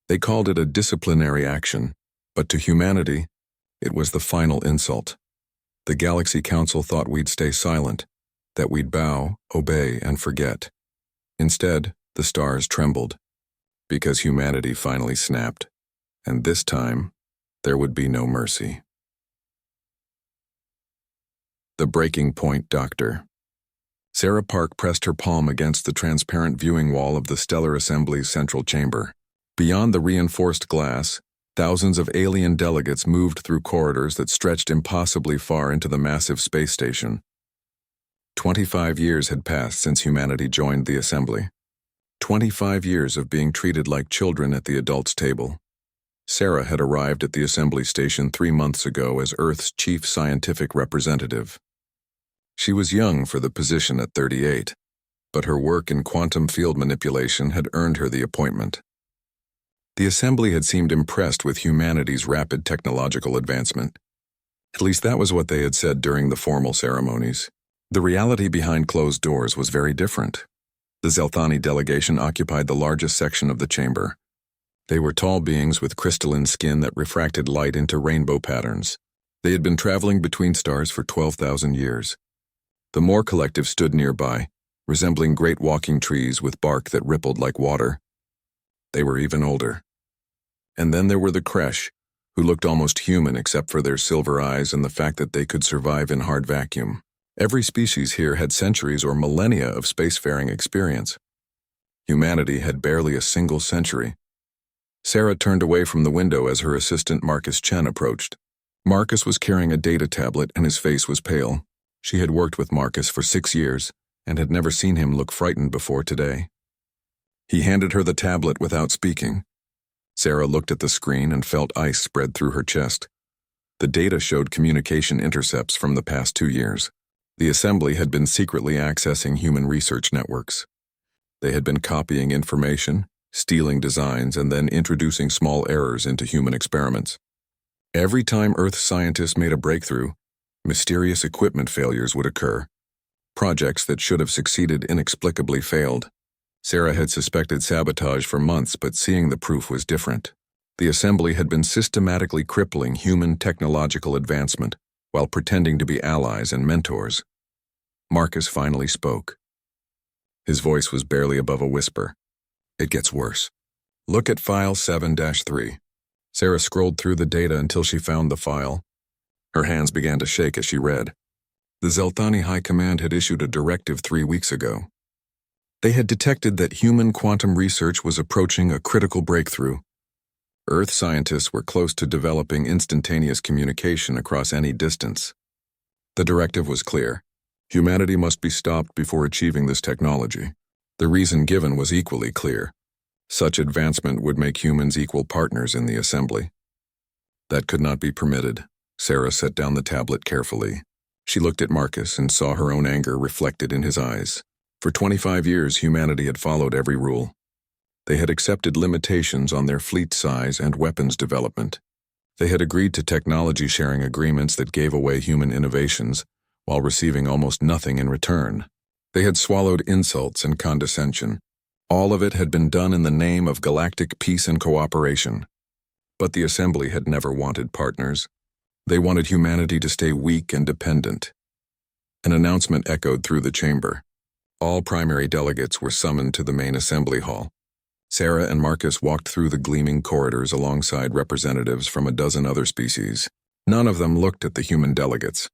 They called it a disciplinary action, but to humanity, it was the final insult. The Galaxy Council thought we'd stay silent, that we'd bow, obey, and forget. Instead, the stars trembled, because humanity finally snapped, and this time, there would be no mercy. The Breaking Point Doctor. Sarah Park pressed her palm against the transparent viewing wall of the Stellar Assembly's central chamber. Beyond the reinforced glass, thousands of alien delegates moved through corridors that stretched impossibly far into the massive space station. 25 years had passed since humanity joined the Assembly. 25 years of being treated like children at the adults' table. Sarah had arrived at the Assembly Station 3 months ago as Earth's chief scientific representative. She was young for the position at 38, but her work in quantum field manipulation had earned her the appointment. The Assembly had seemed impressed with humanity's rapid technological advancement. At least that was what they had said during the formal ceremonies. The reality behind closed doors was very different. The Zelthani delegation occupied the largest section of the chamber. They were tall beings with crystalline skin that refracted light into rainbow patterns. They had been traveling between stars for 12,000 years. The Moore Collective stood nearby, resembling great walking trees with bark that rippled like water. They were even older. And then there were the Kresh, who looked almost human except for their silver eyes and the fact that they could survive in hard vacuum. Every species here had centuries or millennia of spacefaring experience. Humanity had barely a single century. Sarah turned away from the window as her assistant Marcus Chen approached. Marcus was carrying a data tablet and his face was pale. She had worked with Marcus for 6 years and had never seen him look frightened before today. He handed her the tablet without speaking. Sarah looked at the screen and felt ice spread through her chest. The data showed communication intercepts from the past 2 years. The Assembly had been secretly accessing human research networks. They had been copying information, stealing designs, and then introducing small errors into human experiments. Every time Earth scientists made a breakthrough, mysterious equipment failures would occur. Projects that should have succeeded inexplicably failed. Sarah had suspected sabotage for months, but seeing the proof was different. The Assembly had been systematically crippling human technological advancement while pretending to be allies and mentors. Marcus finally spoke. His voice was barely above a whisper. It gets worse. Look at File 7-3. Sarah scrolled through the data until she found the file. Her hands began to shake as she read. The Zelthani High Command had issued a directive 3 weeks ago. They had detected that human quantum research was approaching a critical breakthrough. Earth scientists were close to developing instantaneous communication across any distance. The directive was clear. Humanity must be stopped before achieving this technology. The reason given was equally clear. Such advancement would make humans equal partners in the Assembly. That could not be permitted. Sarah set down the tablet carefully. She looked at Marcus and saw her own anger reflected in his eyes. For 25 years, humanity had followed every rule. They had accepted limitations on their fleet size and weapons development. They had agreed to technology-sharing agreements that gave away human innovations, while receiving almost nothing in return. They had swallowed insults and condescension. All of it had been done in the name of galactic peace and cooperation. But the Assembly had never wanted partners. They wanted humanity to stay weak and dependent. An announcement echoed through the chamber. All primary delegates were summoned to the main assembly hall. Sarah and Marcus walked through the gleaming corridors alongside representatives from a dozen other species. None of them looked at the human delegates.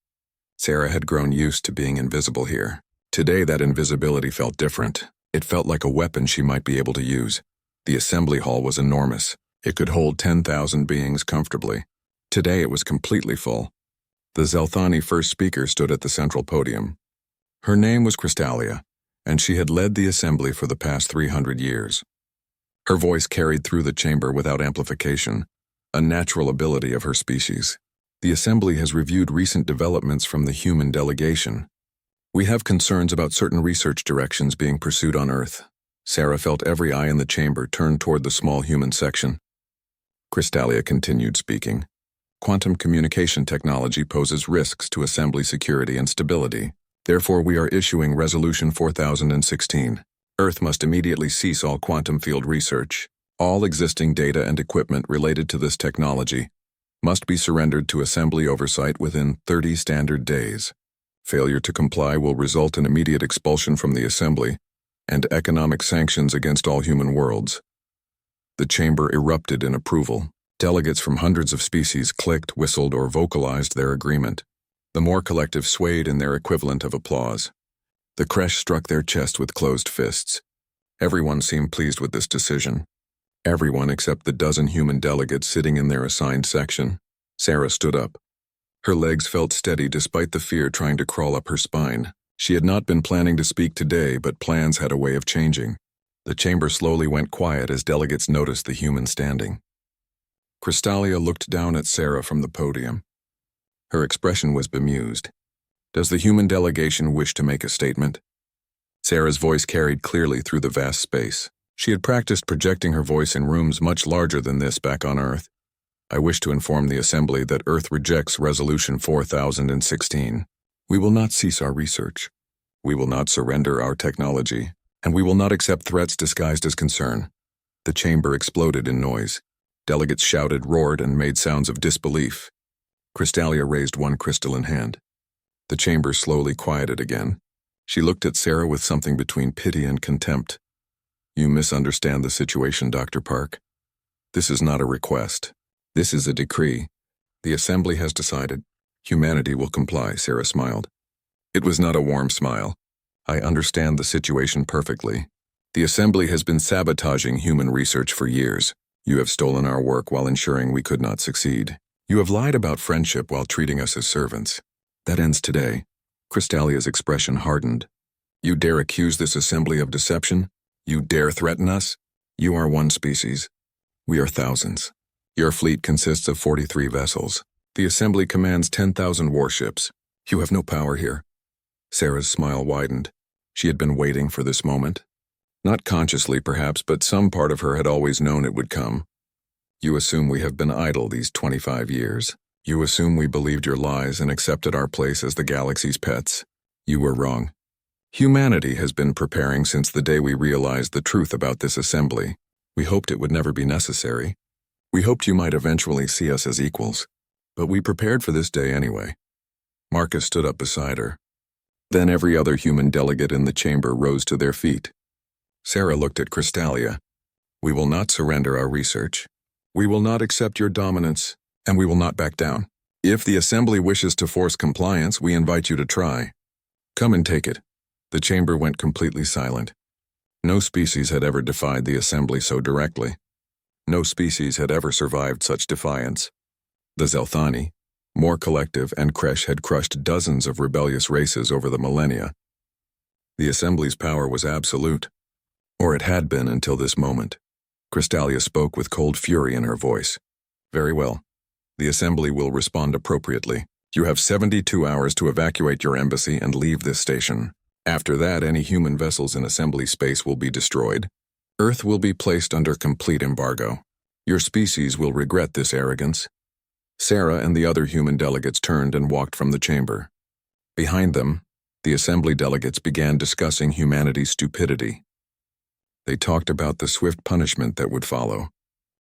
Sarah had grown used to being invisible here. Today that invisibility felt different. It felt like a weapon she might be able to use. The assembly hall was enormous. It could hold 10,000 beings comfortably. Today it was completely full. The Zelthani first speaker stood at the central podium. Her name was Crystalia, and she had led the assembly for the past 300 years. Her voice carried through the chamber without amplification, a natural ability of her species. The assembly has reviewed recent developments from the human delegation. We have concerns about certain research directions being pursued on Earth. Sarah felt every eye in the chamber turned toward the small human section. Crystalia continued speaking. Quantum communication technology poses risks to assembly security and stability. Therefore, we are issuing Resolution 4016. Earth must immediately cease all quantum field research. All existing data and equipment related to this technology must be surrendered to assembly oversight within 30 standard days. Failure to comply will result in immediate expulsion from the assembly and economic sanctions against all human worlds. The chamber erupted in approval. Delegates from hundreds of species clicked, whistled, or vocalized their agreement. The more collective swayed in their equivalent of applause. The Kresh struck their chest with closed fists. Everyone seemed pleased with this decision. Everyone except the dozen human delegates sitting in their assigned section. Sarah stood up. Her legs felt steady despite the fear trying to crawl up her spine. She had not been planning to speak today, but plans had a way of changing. The chamber slowly went quiet as delegates noticed the human standing. Crystalia looked down at Sarah from the podium. Her expression was bemused. Does the human delegation wish to make a statement? Sarah's voice carried clearly through the vast space. She had practiced projecting her voice in rooms much larger than this back on Earth. I wish to inform the Assembly that Earth rejects Resolution 4016. We will not cease our research. We will not surrender our technology, and we will not accept threats disguised as concern. The chamber exploded in noise. Delegates shouted, roared, and made sounds of disbelief. Crystalia raised one crystalline hand. The chamber slowly quieted again. She looked at Sarah with something between pity and contempt. You misunderstand the situation, Dr. Park. This is not a request. This is a decree. The Assembly has decided. Humanity will comply, Sarah smiled. It was not a warm smile. I understand the situation perfectly. The Assembly has been sabotaging human research for years. You have stolen our work while ensuring we could not succeed. You have lied about friendship while treating us as servants. That ends today. Crystalia's expression hardened. You dare accuse this assembly of deception? You dare threaten us? You are one species. We are thousands. Your fleet consists of 43 vessels. The assembly commands 10,000 warships. You have no power here. Sarah's smile widened. She had been waiting for this moment. Not consciously, perhaps, but some part of her had always known it would come. You assume we have been idle these 25 years. You assume we believed your lies and accepted our place as the galaxy's pets. You were wrong. Humanity has been preparing since the day we realized the truth about this assembly. We hoped it would never be necessary. We hoped you might eventually see us as equals. But we prepared for this day anyway. Marcus stood up beside her. Then every other human delegate in the chamber rose to their feet. Sarah looked at Crystalia. We will not surrender our research. We will not accept your dominance, and we will not back down. If the assembly wishes to force compliance, we invite you to try. Come and take it. The chamber went completely silent. No species had ever defied the assembly so directly. No species had ever survived such defiance. The Zelthani, more collective, and Kresh had crushed dozens of rebellious races over the millennia. The assembly's power was absolute. Or it had been until this moment. Crystalia spoke with cold fury in her voice. Very well. The assembly will respond appropriately. You have 72 hours to evacuate your embassy and leave this station. After that, any human vessels in assembly space will be destroyed. Earth will be placed under complete embargo. Your species will regret this arrogance. Sarah and the other human delegates turned and walked from the chamber. Behind them, the assembly delegates began discussing humanity's stupidity. They talked about the swift punishment that would follow.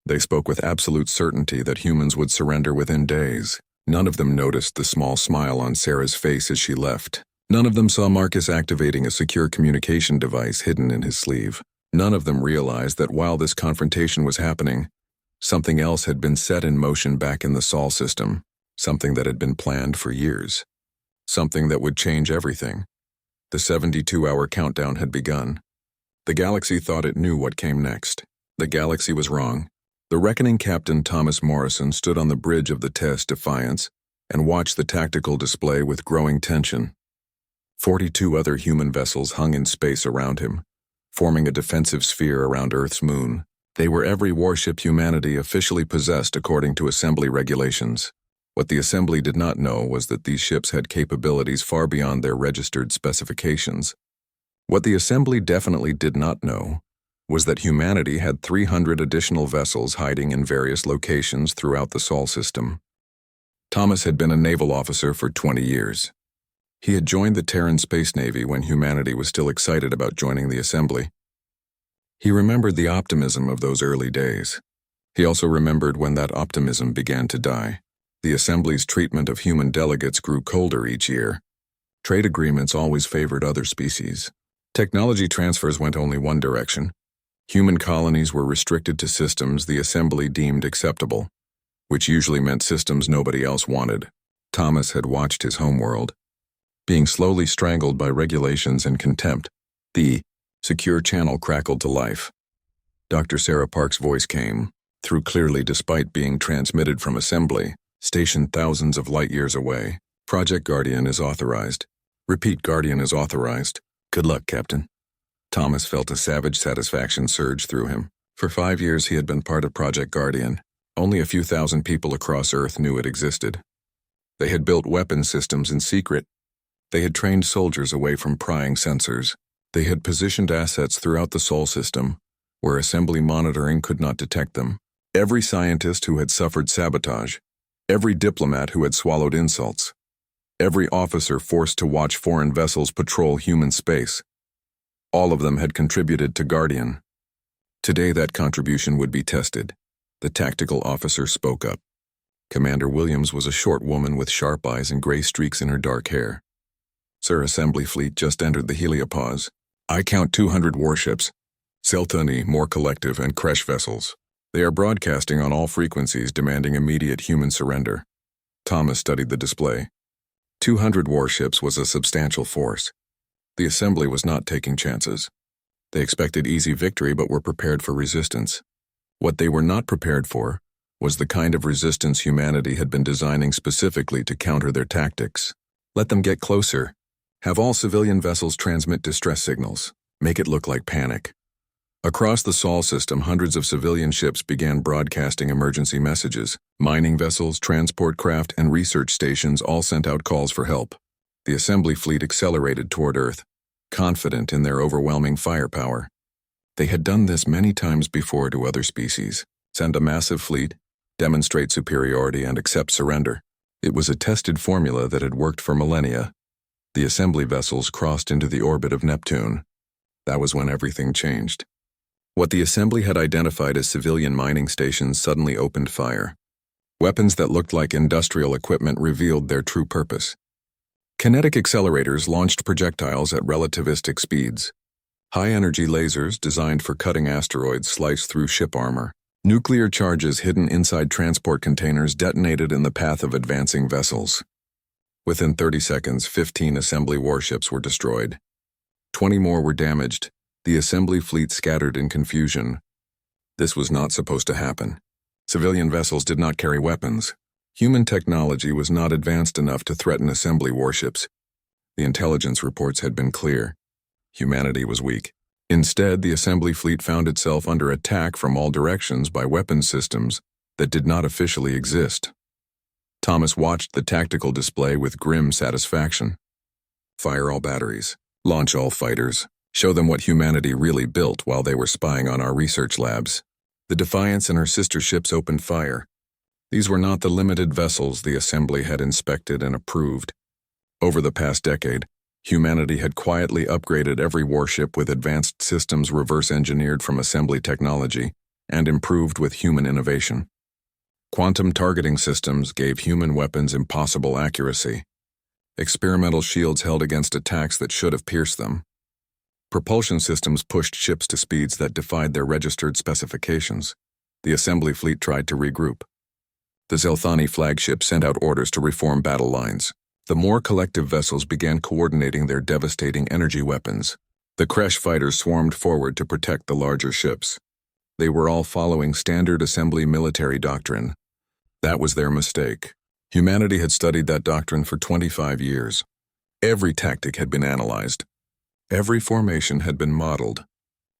They spoke with absolute certainty that humans would surrender within days. None of them noticed the small smile on Sarah's face as she left. None of them saw Marcus activating a secure communication device hidden in his sleeve. None of them realized that while this confrontation was happening, something else had been set in motion back in the Sol system, something that had been planned for years. Something that would change everything. The 72-hour countdown had begun. The galaxy thought it knew what came next. The galaxy was wrong. The reckoning Captain Thomas Morrison stood on the bridge of the TES Defiance and watched the tactical display with growing tension. 42 other human vessels hung in space around him, forming a defensive sphere around Earth's moon. They were every warship humanity officially possessed according to Assembly regulations. What the Assembly did not know was that these ships had capabilities far beyond their registered specifications. What the Assembly definitely did not know was that humanity had 300 additional vessels hiding in various locations throughout the Sol system. Thomas had been a naval officer for 20 years. He had joined the Terran Space Navy when humanity was still excited about joining the Assembly. He remembered the optimism of those early days. He also remembered when that optimism began to die. The Assembly's treatment of human delegates grew colder each year. Trade agreements always favored other species. Technology transfers went only one direction. Human colonies were restricted to systems the Assembly deemed acceptable, which usually meant systems nobody else wanted. Thomas had watched his homeworld being slowly strangled by regulations and contempt. The secure channel crackled to life. Dr. Sarah Park's voice came through clearly despite being transmitted from Assembly, stationed thousands of light years away. Project Guardian is authorized. Repeat, Guardian is authorized. Good luck, Captain. Thomas felt a savage satisfaction surge through him. For 5 years he had been part of Project Guardian. Only a few thousand people across Earth knew it existed. They had built weapon systems in secret. They had trained soldiers away from prying sensors. They had positioned assets throughout the Sol system, where Assembly monitoring could not detect them. Every scientist who had suffered sabotage, every diplomat who had swallowed insults, every officer forced to watch foreign vessels patrol human space, all of them had contributed to Guardian. Today that contribution would be tested. The tactical officer spoke up. Commander Williams was a short woman with sharp eyes and gray streaks in her dark hair. Sir, Assembly fleet just entered the heliopause. I count 200 warships, Seltani, more collective, and Kresh vessels. They are broadcasting on all frequencies demanding immediate human surrender. Thomas studied the display. 200 warships was a substantial force. The Assembly was not taking chances. They expected easy victory but were prepared for resistance. What they were not prepared for was the kind of resistance humanity had been designing specifically to counter their tactics. Let them get closer. Have all civilian vessels transmit distress signals. Make it look like panic. Across the Sol system, hundreds of civilian ships began broadcasting emergency messages. Mining vessels, transport craft, and research stations all sent out calls for help. The Assembly fleet accelerated toward Earth, confident in their overwhelming firepower. They had done this many times before to other species. Send a massive fleet, demonstrate superiority, and accept surrender. It was a tested formula that had worked for millennia. The Assembly vessels crossed into the orbit of Neptune. That was when everything changed. What the Assembly had identified as civilian mining stations suddenly opened fire. Weapons that looked like industrial equipment revealed their true purpose. Kinetic accelerators launched projectiles at relativistic speeds. High-energy lasers designed for cutting asteroids sliced through ship armor. Nuclear charges hidden inside transport containers detonated in the path of advancing vessels. Within 30 seconds, 15 Assembly warships were destroyed. 20 more were damaged. The Assembly fleet scattered in confusion. This was not supposed to happen. Civilian vessels did not carry weapons. Human technology was not advanced enough to threaten Assembly warships. The intelligence reports had been clear. Humanity was weak. Instead, the Assembly fleet found itself under attack from all directions by weapons systems that did not officially exist. Thomas watched the tactical display with grim satisfaction. Fire all batteries. Launch all fighters. Show them what humanity really built while they were spying on our research labs. The Defiance and her sister ships opened fire. These were not the limited vessels the Assembly had inspected and approved. Over the past decade, humanity had quietly upgraded every warship with advanced systems reverse-engineered from Assembly technology and improved with human innovation. Quantum targeting systems gave human weapons impossible accuracy. Experimental shields held against attacks that should have pierced them. Propulsion systems pushed ships to speeds that defied their registered specifications. The Assembly fleet tried to regroup. The Zelthani flagship sent out orders to reform battle lines. The more collective vessels began coordinating their devastating energy weapons. The Kresh fighters swarmed forward to protect the larger ships. They were all following standard Assembly military doctrine. That was their mistake. Humanity had studied that doctrine for 25 years. Every tactic had been analyzed. Every formation had been modeled.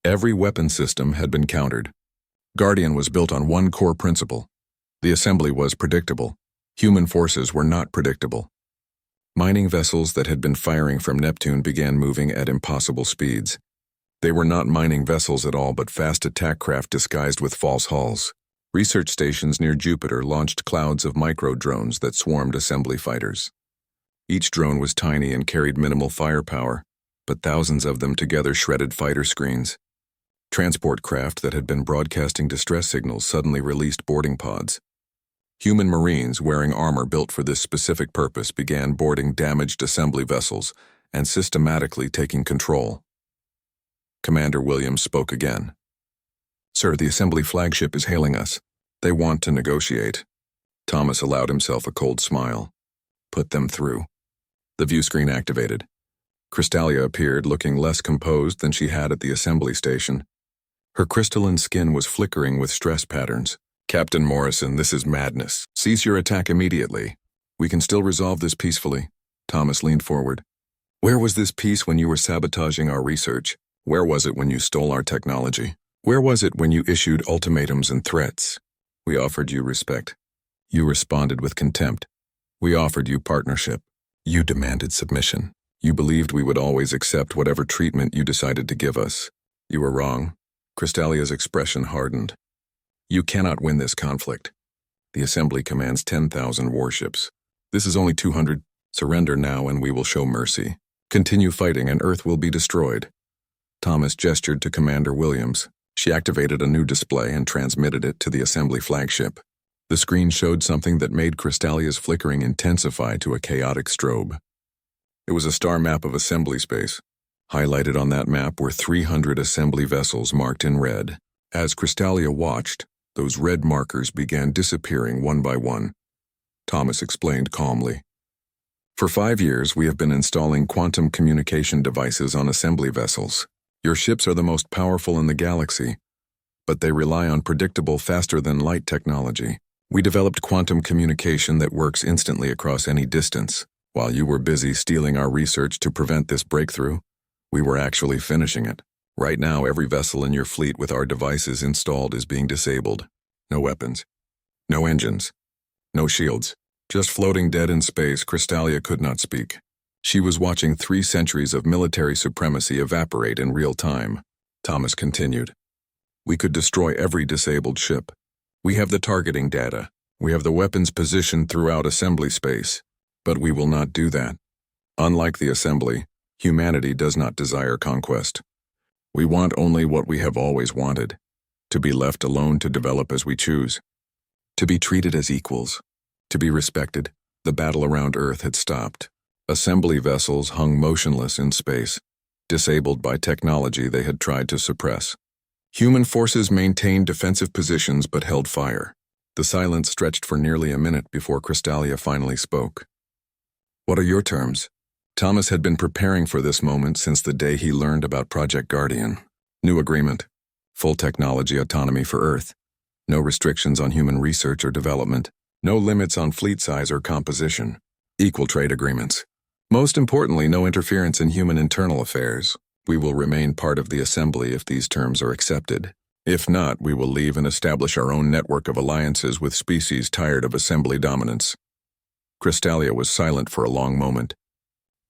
Every weapon system had been countered. Guardian was built on one core principle. The Assembly was predictable. Human forces were not predictable. Mining vessels that had been firing from Neptune began moving at impossible speeds. They were not mining vessels at all but fast attack craft disguised with false hulls. Research stations near Jupiter launched clouds of micro-drones that swarmed Assembly fighters. Each drone was tiny and carried minimal firepower, but thousands of them together shredded fighter screens. Transport craft that had been broadcasting distress signals suddenly released boarding pods. Human Marines wearing armor built for this specific purpose began boarding damaged assembly vessels and systematically taking control. Commander Williams spoke again. "Sir, the assembly flagship is hailing us. They want to negotiate." Thomas allowed himself a cold smile. "Put them through." The view screen activated. Crystalia appeared, looking less composed than she had at the assembly station. Her crystalline skin was flickering with stress patterns. "Captain Morrison, this is madness. Cease your attack immediately. We can still resolve this peacefully." Thomas leaned forward. "Where was this peace when you were sabotaging our research? Where was it when you stole our technology? Where was it when you issued ultimatums and threats? We offered you respect. You responded with contempt. We offered you partnership. You demanded submission. You believed we would always accept whatever treatment you decided to give us. You were wrong." Crystalia's expression hardened. "You cannot win this conflict. The Assembly commands 10,000 warships. This is only 200. Surrender now and we will show mercy. Continue fighting and Earth will be destroyed." Thomas gestured to Commander Williams. She activated a new display and transmitted it to the Assembly flagship. The screen showed something that made Crystalia's flickering intensify to a chaotic strobe. It was a star map of assembly space. Highlighted on that map were 300 assembly vessels marked in red. As Crystalia watched, those red markers began disappearing one by one. Thomas explained calmly. "For 5 years, we have been installing quantum communication devices on assembly vessels. Your ships are the most powerful in the galaxy, but they rely on predictable, faster-than-light technology. We developed quantum communication that works instantly across any distance. While you were busy stealing our research to prevent this breakthrough, we were actually finishing it. Right now, every vessel in your fleet with our devices installed is being disabled. No weapons. No engines. No shields. Just floating dead in space." Crystalia could not speak. She was watching 3 centuries of military supremacy evaporate in real time. Thomas continued. "We could destroy every disabled ship. We have the targeting data. We have the weapons positioned throughout assembly space. But we will not do that. Unlike the assembly, humanity does not desire conquest. We want only what we have always wanted, to be left alone to develop as we choose. To be treated as equals. To be respected." The battle around Earth had stopped. Assembly vessels hung motionless in space, disabled by technology they had tried to suppress. Human forces maintained defensive positions but held fire. The silence stretched for nearly a minute before Crystalia finally spoke. "What are your terms?" Thomas had been preparing for this moment since the day he learned about Project Guardian. New agreement. Full technology autonomy for Earth. No restrictions on human research or development. No limits on fleet size or composition. Equal trade agreements. Most importantly, no interference in human internal affairs. We will remain part of the assembly if these terms are accepted. If not, we will leave and establish our own network of alliances with species tired of assembly dominance." Crystalia was silent for a long moment.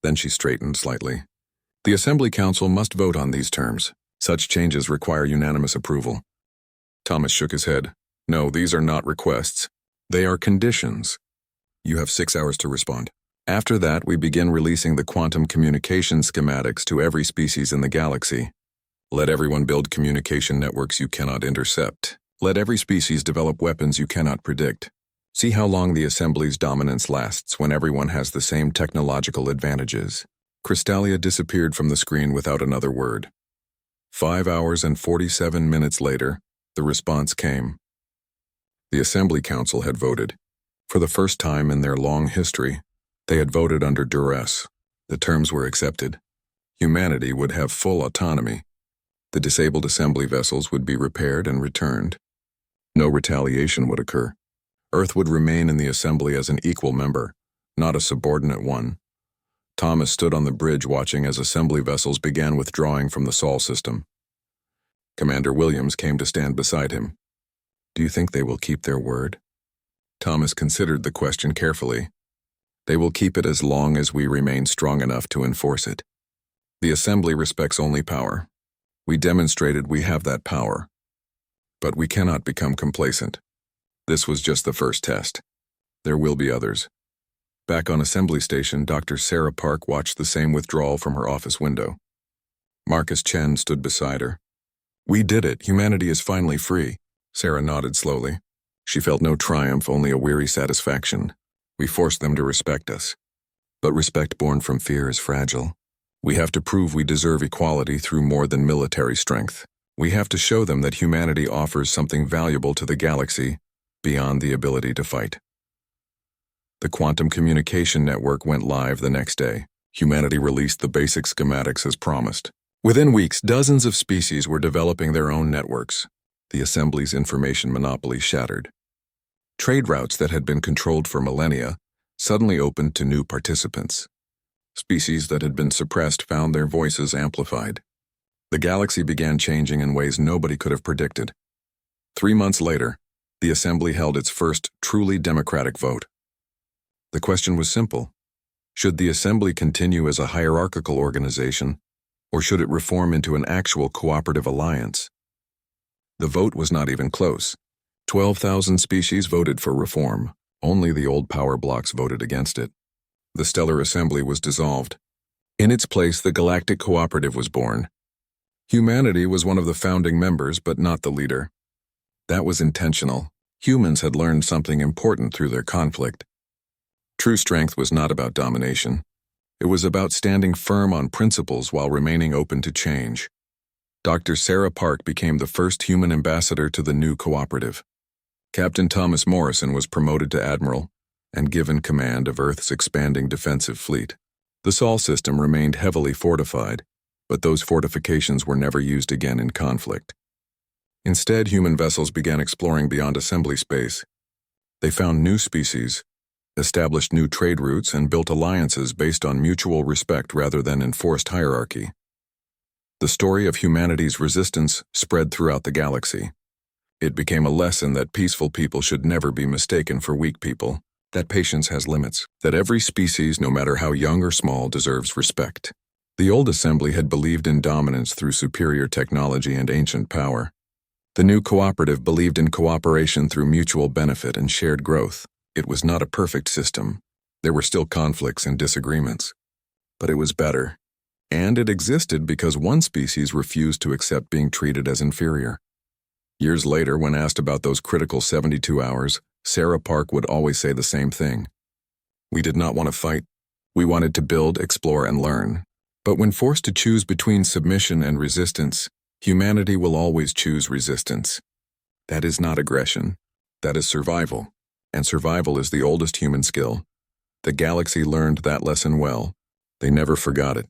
Then she straightened slightly. "The Assembly Council must vote on these terms. Such changes require unanimous approval." Thomas shook his head. "No, these are not requests. They are conditions. You have 6 hours to respond. After that, we begin releasing the quantum communication schematics to every species in the galaxy. Let everyone build communication networks you cannot intercept. Let every species develop weapons you cannot predict. See how long the Assembly's dominance lasts when everyone has the same technological advantages." Crystalia disappeared from the screen without another word. 5 hours and 47 minutes later, the response came. The Assembly Council had voted. For the first time in their long history, they had voted under duress. The terms were accepted. Humanity would have full autonomy. The disabled assembly vessels would be repaired and returned. No retaliation would occur. Earth would remain in the assembly as an equal member, not a subordinate one. Thomas stood on the bridge watching as assembly vessels began withdrawing from the Sol system. Commander Williams came to stand beside him. "Do you think they will keep their word?" Thomas considered the question carefully. "They will keep it as long as we remain strong enough to enforce it. The assembly respects only power. We demonstrated we have that power. But we cannot become complacent. This was just the first test. There will be others." Back on assembly station, Dr. Sarah Park watched the same withdrawal from her office window. Marcus Chen stood beside her. We did it. Humanity is finally free. Sarah nodded slowly. She felt no triumph, only a weary satisfaction. We forced them to respect us. But respect born from fear is fragile. We have to prove we deserve equality through more than military strength. We have to show them that humanity offers something valuable to the galaxy beyond the ability to fight. The quantum communication network went live the next day. Humanity released the basic schematics as promised. Within weeks, dozens of species were developing their own networks. The Assembly's information monopoly shattered. Trade routes that had been controlled for millennia suddenly opened to new participants. Species that had been suppressed found their voices amplified. The galaxy began changing in ways nobody could have predicted. 3 months later, the Assembly held its first truly democratic vote. The question was simple. Should the Assembly continue as a hierarchical organization, or should it reform into an actual cooperative alliance? The vote was not even close. 12,000 species voted for reform. Only the old power blocks voted against it. The Stellar Assembly was dissolved. In its place, the Galactic Cooperative was born. Humanity was one of the founding members, but not the leader. That was intentional. Humans had learned something important through their conflict. True strength was not about domination. It was about standing firm on principles while remaining open to change. Dr. Sarah Park became the first human ambassador to the new cooperative. Captain Thomas Morrison was promoted to admiral and given command of Earth's expanding defensive fleet. The Sol system remained heavily fortified, but those fortifications were never used again in conflict. Instead, human vessels began exploring beyond assembly space. They found new species, established new trade routes, and built alliances based on mutual respect rather than enforced hierarchy. The story of humanity's resistance spread throughout the galaxy. It became a lesson that peaceful people should never be mistaken for weak people, that patience has limits, that every species, no matter how young or small, deserves respect. The old assembly had believed in dominance through superior technology and ancient power. The new cooperative believed in cooperation through mutual benefit and shared growth. It was not a perfect system. There were still conflicts and disagreements. But it was better. And it existed because one species refused to accept being treated as inferior. Years later, when asked about those critical 72 hours, Sarah Park would always say the same thing. We did not want to fight. We wanted to build, explore, and learn. But when forced to choose between submission and resistance, humanity will always choose resistance. That is not aggression. That is survival. And survival is the oldest human skill. The galaxy learned that lesson well. They never forgot it.